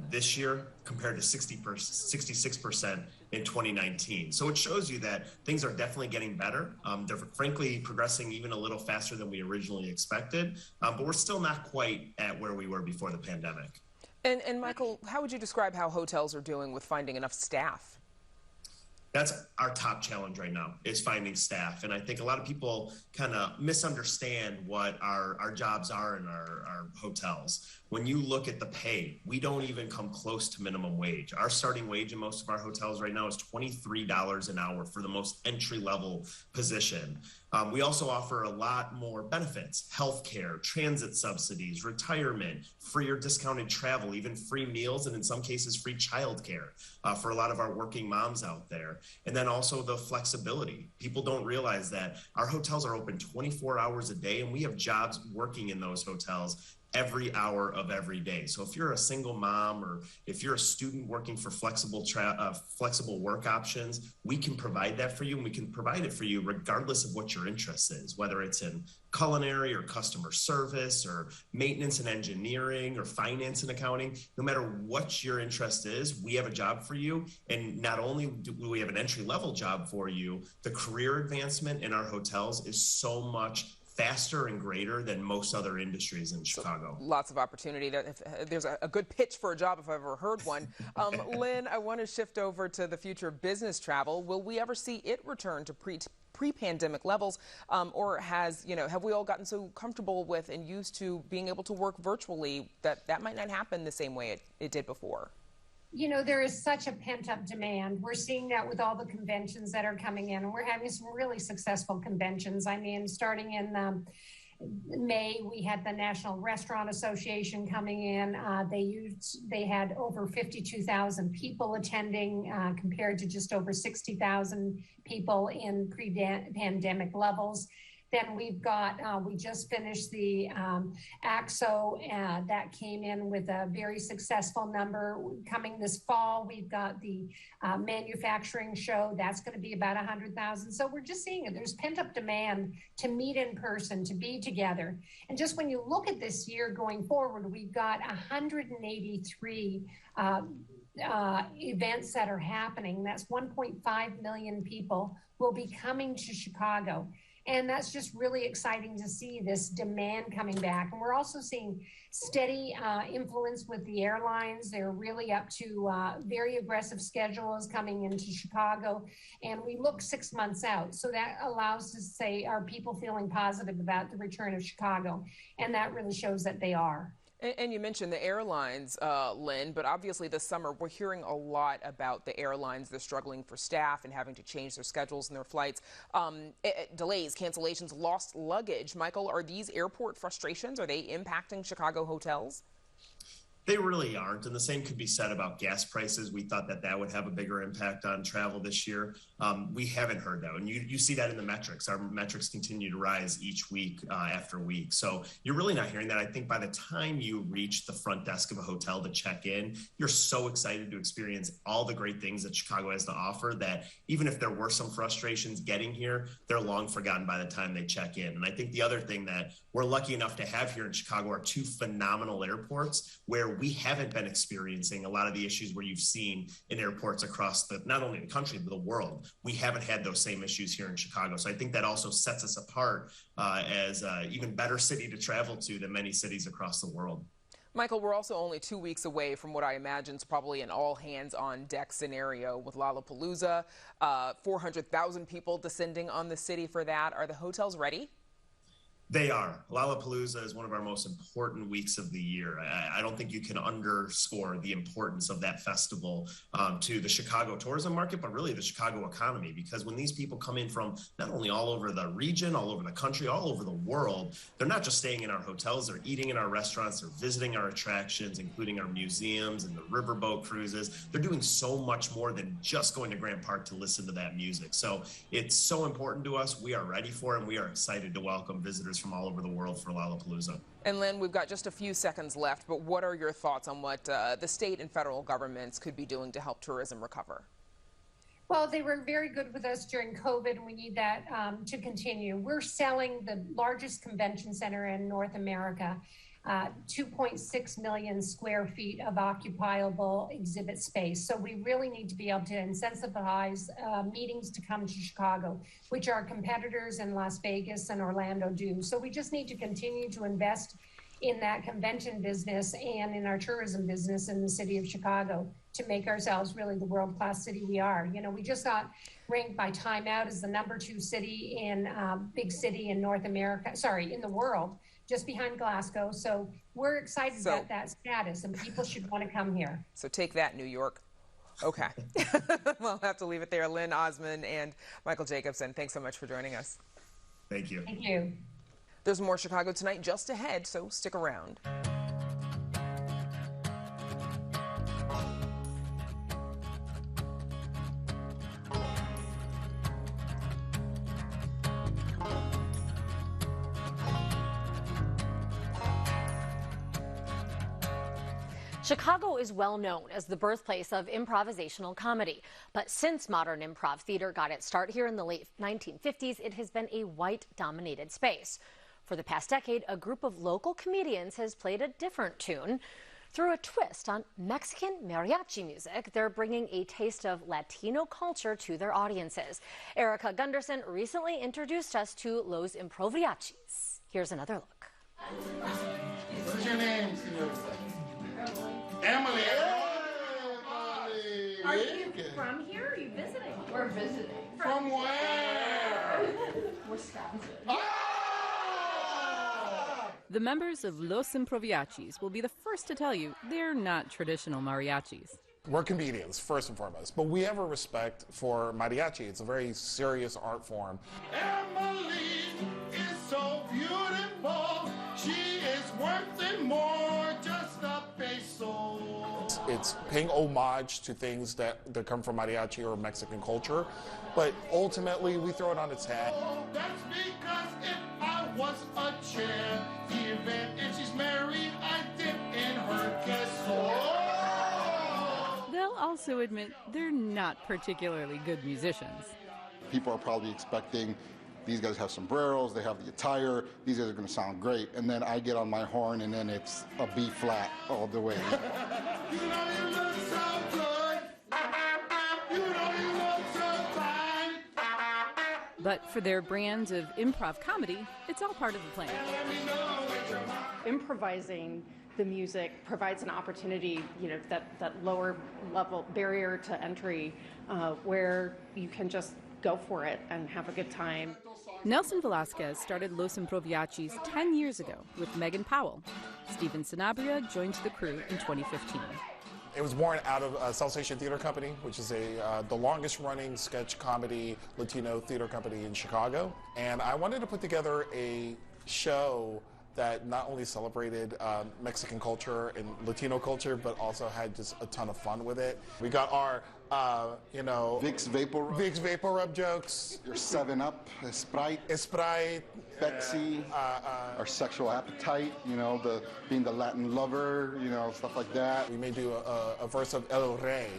I: this year compared to 66% in 2019. So it shows you that things are definitely getting better. They're frankly progressing even a little faster than we originally expected, but we're still not quite at where we were before the pandemic.
A: And Michael, how would you describe how hotels are doing with finding enough staff?
I: That's our top challenge right now, is finding staff. And I think a lot of people kind of misunderstand what our jobs are in our hotels. When you look at the pay, we don't even come close to minimum wage. Our starting wage in most of our hotels right now is $23 an hour for the most entry-level position. We also offer a lot more benefits: healthcare, transit subsidies, retirement, free or discounted travel, even free meals, and in some cases, free childcare for a lot of our working moms out there. And then also the flexibility. People don't realize that our hotels are open 24 hours a day, and we have jobs working in those hotels every hour of every day. So if you're a single mom, or if you're a student working for flexible work options, we can provide that for you, and we can provide it for you regardless of what your interest is, whether it's in culinary or customer service or maintenance and engineering or finance and accounting. No matter what your interest is, we have a job for you. And not only do we have an entry-level job for you, the career advancement in our hotels is so much faster and greater than most other industries in Chicago.
A: So, lots of opportunity. There's a good pitch for a job if I've ever heard one. Lynn, I want to shift over to the future of business travel. Will we ever see it return to pre-pandemic levels, or have we all gotten so comfortable with and used to being able to work virtually that might not happen the same way it did before?
H: You know, there is such a pent-up demand. We're seeing that with all the conventions that are coming in, and we're having some really successful conventions. I mean, starting in May, we had the National Restaurant Association coming in. They had over 52,000 people attending, compared to just over 60,000 people in pre-pandemic levels. Then we've got, we just finished the AXO that came in with a very successful number. Coming this fall, we've got the manufacturing show. That's going to be about 100,000. So we're just seeing it. There's pent up demand to meet in person, to be together. And just when you look at this year going forward, we've got 183 events that are happening. That's 1.5 million people will be coming to Chicago. And that's just really exciting to see this demand coming back. And we're also seeing steady influence with the airlines. They're really up to very aggressive schedules coming into Chicago. And we look 6 months out. So that allows us to say, are people feeling positive about the return of Chicago? And that really shows that they are.
A: And you mentioned the airlines, Lynn, but obviously this summer we're hearing a lot about the airlines. They're struggling for staff and having to change their schedules and their flights. Delays, cancellations, lost luggage. Michael, are these airport frustrations? Are they impacting Chicago hotels?
I: They really aren't. And the same could be said about gas prices. We thought that would have a bigger impact on travel this year. We haven't heard that. And you see that in the metrics. Our metrics continue to rise each week after week. So you're really not hearing that. I think by the time you reach the front desk of a hotel to check in, you're so excited to experience all the great things that Chicago has to offer that even if there were some frustrations getting here, they're long forgotten by the time they check in. And I think the other thing that we're lucky enough to have here in Chicago are two phenomenal airports where we haven't been experiencing a lot of the issues where you've seen in airports across not only the country, but the world. We haven't had those same issues here in Chicago. So I think that also sets us apart as an even better city to travel to than many cities across the world.
A: Michael, we're also only 2 weeks away from what I imagine is probably an all-hands-on-deck scenario with Lollapalooza, 400,000 people descending on the city for that. Are the hotels ready?
I: They are. Lollapalooza is one of our most important weeks of the year. I don't think you can underscore the importance of that festival to the Chicago tourism market, but really the Chicago economy, because when these people come in from not only all over the region, all over the country, all over the world, they're not just staying in our hotels, they're eating in our restaurants, they're visiting our attractions, including our museums and the riverboat cruises. They're doing so much more than just going to Grant Park to listen to that music. So it's so important to us. We are ready for it, and we are excited to welcome visitors from all over the world for Lollapalooza.
A: And Lynn, we've got just a few seconds left, but what are your thoughts on what the state and federal governments could be doing to help tourism recover?
H: Well, they were very good with us during COVID, and we need that to continue. We're selling the largest convention center in North America, 2.6 million square feet of occupiable exhibit space. So we really need to be able to incentivize meetings to come to Chicago, which our competitors in Las Vegas and Orlando do. So we just need to continue to invest in that convention business and in our tourism business in the city of Chicago to make ourselves really the world-class city we are. You know, we just got ranked by Time Out as the #2 city in big city in North America, in the world, just behind Glasgow. So we're excited about that status, and people should want to come here.
A: So take that, New York. Okay. We'll have to leave it there. Lynn Osmond and Michael Jacobson, thanks so much for joining us.
I: Thank you.
H: Thank you.
A: There's more Chicago Tonight just ahead, so stick around.
B: Chicago is well known as the birthplace of improvisational comedy, but since modern improv theater got its start here in the late 1950s, it has been a white-dominated space. For the past decade, a group of local comedians has played a different tune. Through a twist on Mexican mariachi music, they're bringing a taste of Latino culture to their audiences. Erica Gunderson recently introduced us to Los Improviachis. Here's another look.
D: What's your name, señorita? Emily.
J: Are you from here? Or are you visiting? We're visiting.
D: From where?
J: Wisconsin.
W: The members of Los Improviachis will be the first to tell you they're not traditional mariachis.
G: We're comedians, first and foremost, but we have a respect for mariachi. It's a very serious art form.
D: Emily is so beautiful. She is worth it more, just a peso.
G: It's paying homage to things that come from mariachi or Mexican culture, but ultimately we throw it on its head.
D: That's because if I was a champ, even if she's married, I dip in her queso.
W: They'll also admit they're not particularly good musicians.
X: People are probably expecting these guys have sombreros, they have the attire, these guys are going to sound great. And then I get on my horn and then it's a B flat all the way.
D: You know you look so good. You know you look so fine.
W: But for their brand of improv comedy, it's all part of the plan.
Y: Improvising the music provides an opportunity, that lower level barrier to entry where you can just go for it and have a good time.
W: Nelson Velasquez started Los Improviachis 10 years ago with Megan Powell. Steven Sanabria joined the crew in 2015.
G: It was born out of South Station Theater Company, which is the longest-running sketch comedy Latino theater company in Chicago. And I wanted to put together a show that not only celebrated Mexican culture and Latino culture, but also had just a ton of fun with it. We got our,
X: Vicks Vapor Rub.
G: Vicks Vapor Rub jokes.
X: Your 7-Up, Sprite. Pepsi. Our sexual appetite, being the Latin lover, stuff like that.
G: We may do a verse of El Rey,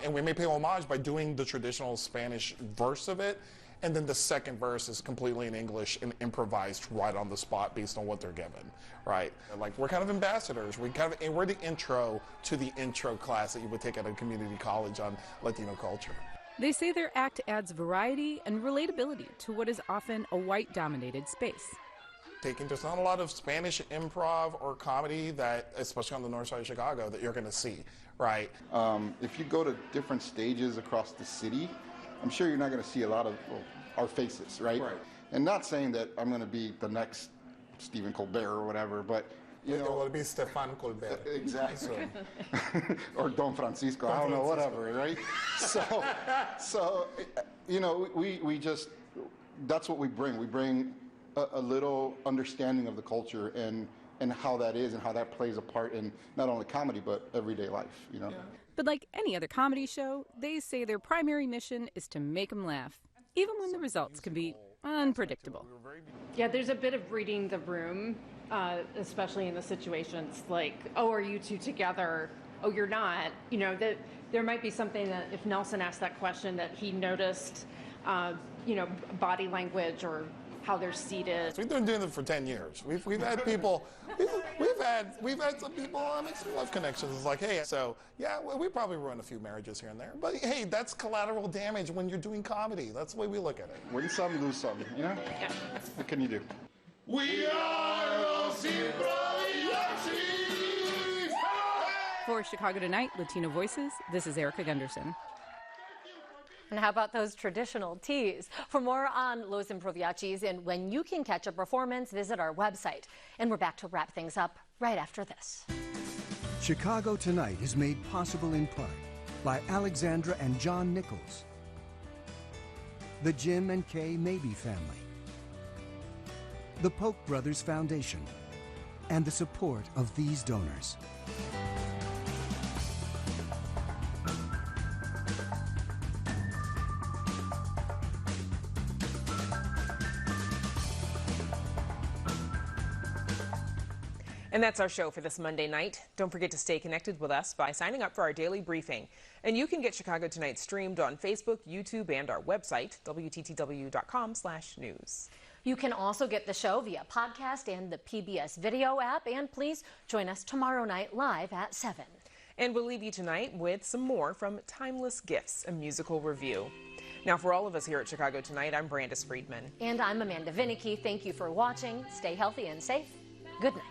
G: and we may pay homage by doing the traditional Spanish verse of it. And then the second verse is completely in English and improvised right on the spot based on what they're given, right? Like, we're kind of ambassadors. We're the intro to the intro class that you would take at a community college on Latino culture.
W: They say their act adds variety and relatability to what is often a white-dominated space.
G: There's not a lot of Spanish improv or comedy that, especially on the north side of Chicago, that you're going to see, right?
X: If you go to different stages across the city, I'm sure you're not going to see a lot of our faces, right? And not saying that I'm going to be the next Stephen Colbert or whatever, but
G: it will be Stefan Colbert.
X: Exactly. Or Don Francisco, I don't know, whatever, right? So we just, that's what we bring. We bring a little understanding of the culture and how that is and how that plays a part in not only comedy, but everyday life, Yeah.
W: But like any other comedy show, they say their primary mission is to make them laugh, even when the results can be unpredictable.
Y: Yeah, there's a bit of reading the room, especially in the situations like, oh, are you two together? Oh, you're not. That there might be something that if Nelson asked that question that he noticed, body language or how they're seated.
G: We've been doing it for 10 years. We've had people, we've had some people make some love connections. It's like, hey, so yeah, we probably ruined a few marriages here and there. But hey, that's collateral damage when you're doing comedy. That's the way we look at it.
X: Win some, lose some,
Y: Yeah.
X: What can you do?
D: We are Los Improviachis.
W: For Chicago Tonight, Latino Voices, this is Erica Gunderson.
B: And how about those traditional teas? For more on Los Improviachis and when you can catch a performance, visit our website. And we're back to wrap things up right after this.
E: Chicago Tonight is made possible in part by Alexandra and John Nichols, the Jim and Kay Mabey family, the Polk Brothers Foundation, and the support of these donors.
A: And that's our show for this Monday night. Don't forget to stay connected with us by signing up for our daily briefing. And you can get Chicago Tonight streamed on Facebook, YouTube, and our website, WTTW.com/news.
B: You can also get the show via podcast and the PBS video app. And please join us tomorrow night live at 7.
A: And we'll leave you tonight with some more from Timeless Gifts, a musical review. Now, for all of us here at Chicago Tonight, I'm Brandis Friedman.
B: And I'm Amanda Vinicky. Thank you for watching. Stay healthy and safe. Good night.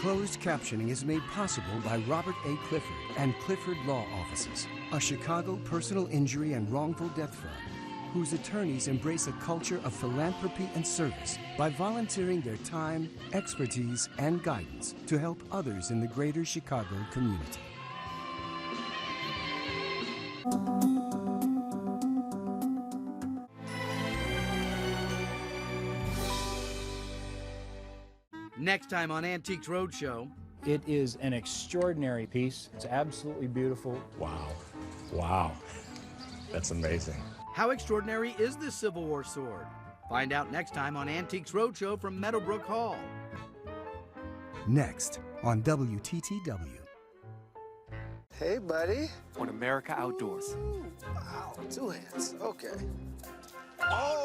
E: Closed captioning is made possible by Robert A. Clifford and Clifford Law Offices, a Chicago personal injury and wrongful death firm whose attorneys embrace a culture of philanthropy and service by volunteering their time, expertise, and guidance to help others in the greater Chicago community.
K: Next time on Antiques Roadshow.
L: It is an extraordinary piece. It's absolutely beautiful.
M: Wow. Wow. That's amazing.
K: How extraordinary is this Civil War sword? Find out next time on Antiques Roadshow from Meadowbrook Hall.
E: Next on WTTW.
N: Hey, buddy.
Z: On America Outdoors.
N: Wow, 2 hands. Okay. Oh!